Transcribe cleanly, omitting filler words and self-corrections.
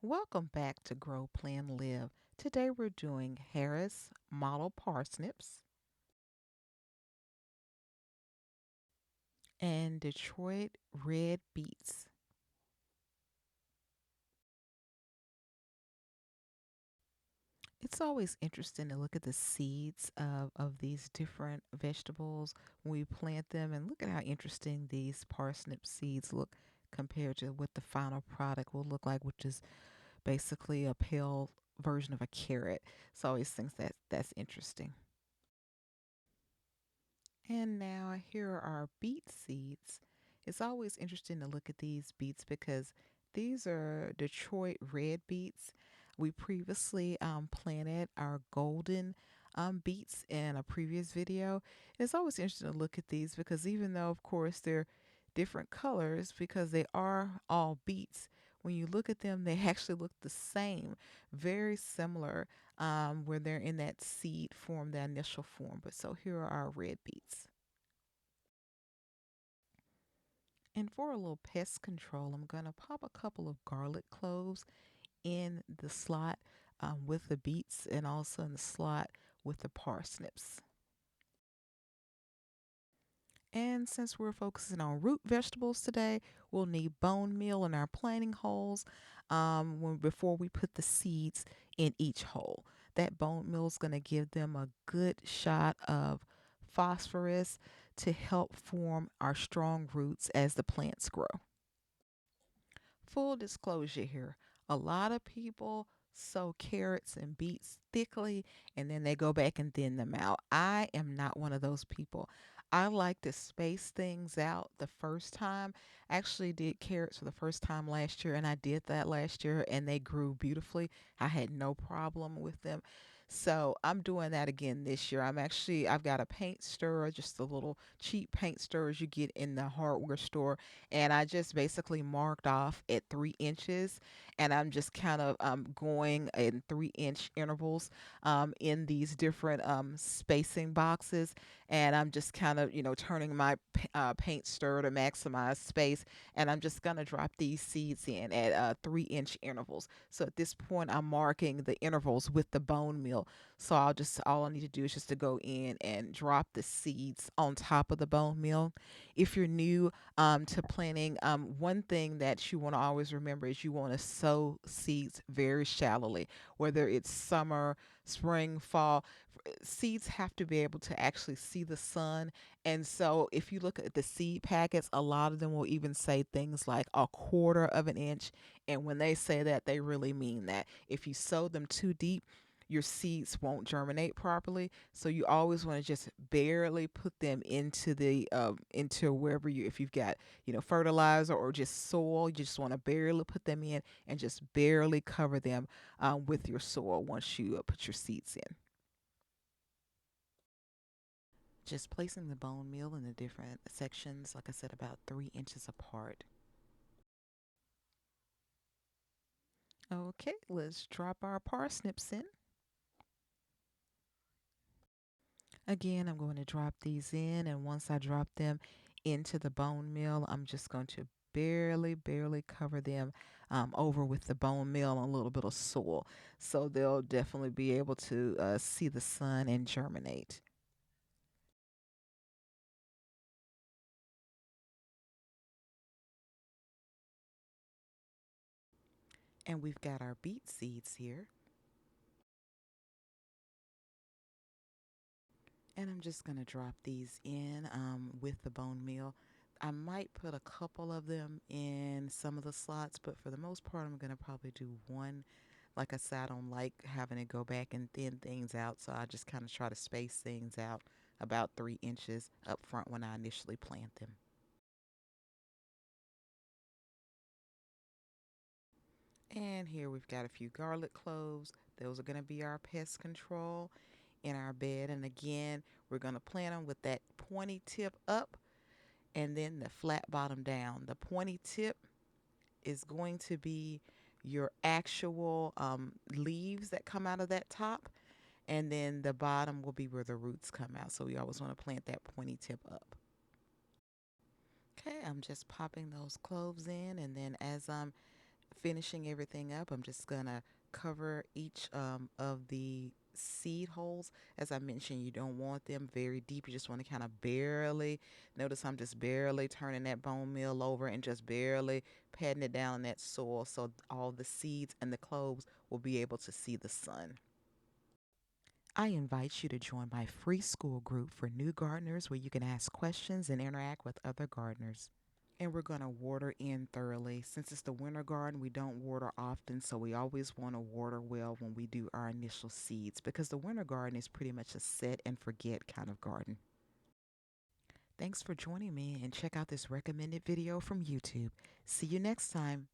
Welcome back to Grow, Plan, Live. Today we're doing Harris model parsnips and Detroit red beets. It's always interesting to look at the seeds of these different vegetables when we plant them and look at how interesting these parsnip seeds look compared to what the final product will look like, which is basically a pale version of a carrot. So I always think that's interesting. And now here are our beet seeds. It's always interesting to look at these beets because these are Detroit red beets. We previously planted our golden beets in a previous video. It's always interesting to look at these because even though, of course, they're different colors because they are all beets, when you look at them, they actually look the same, very similar where they're in that seed form, the initial form. But so here are our red beets. And for a little pest control, I'm going to pop a couple of garlic cloves in the slot with the beets and also in the slot with the parsnips. And since we're focusing on root vegetables today, we'll need bone meal in our planting holes before we put the seeds in each hole. That bone meal is going to give them a good shot of phosphorus to help form our strong roots as the plants grow. Full disclosure here, a lot of people sow carrots and beets thickly and then they go back and thin them out. I am not one of those people. I like to space things out the first time. I actually did carrots for the first time last year and I did that last year and they grew beautifully. I had no problem with them. So I'm doing that again this year. I've got a paint stirrer, just the little cheap paint stirrers you get in the hardware store, and I just basically marked off at 3 inches, and I'm just kind of going in 3 inch intervals in these different spacing boxes, and I'm just kind of turning my paint stir to maximize space, and I'm just gonna drop these seeds in at 3 inch intervals. So at this point, I'm marking the intervals with the bone meal. So all I need to do is just to go in and drop the seeds on top of the bone meal. If you're new to planting, one thing that you want to always remember is you want to sow seeds very shallowly, whether it's summer, spring, fall. Seeds have to be able to actually see the sun. And so if you look at the seed packets, a lot of them will even say things like a quarter of an inch. And when they say that, they really mean that. If you sow them too deep, your seeds won't germinate properly. So you always want to just barely put them into the into wherever you, if you've got fertilizer or just soil, you just want to barely put them in and just barely cover them with your soil once you put your seeds in. Just placing the bone meal in the different sections, like I said, about 3 inches apart. Okay, let's drop our parsnips in. Again, I'm going to drop these in, and once I drop them into the bone meal, I'm just going to barely cover them over with the bone meal and a little bit of soil. So they'll definitely be able to see the sun and germinate. And we've got our beet seeds here. And I'm just going to drop these in with the bone meal. I might put a couple of them in some of the slots, but for the most part, I'm going to probably do one. Like I said, I don't like having to go back and thin things out, so I just kind of try to space things out about 3 inches up front when I initially plant them. And here we've got a few garlic cloves. Those are going to be our pest control in our bed. And again, we're going to plant them with that pointy tip up and then the flat bottom down. The pointy tip is going to be your actual leaves that come out of that top, and then the bottom will be where the roots come out. So we always want to plant that pointy tip up. Okay, I'm just popping those cloves in, and then as I'm finishing everything up, I'm just gonna cover each of the seed holes. As I mentioned, you don't want them very deep. You just want to kind of barely, notice I'm just barely turning that bone meal over and just barely patting it down in that soil so all the seeds and the cloves will be able to see the sun. I invite you to join my free Skool group for new gardeners where you can ask questions and interact with other gardeners. And we're going to water in thoroughly. Since it's the winter garden, we don't water often, so we always want to water well when we do our initial seeds because the winter garden is pretty much a set and forget kind of garden. Thanks for joining me and check out this recommended video from YouTube. See you next time.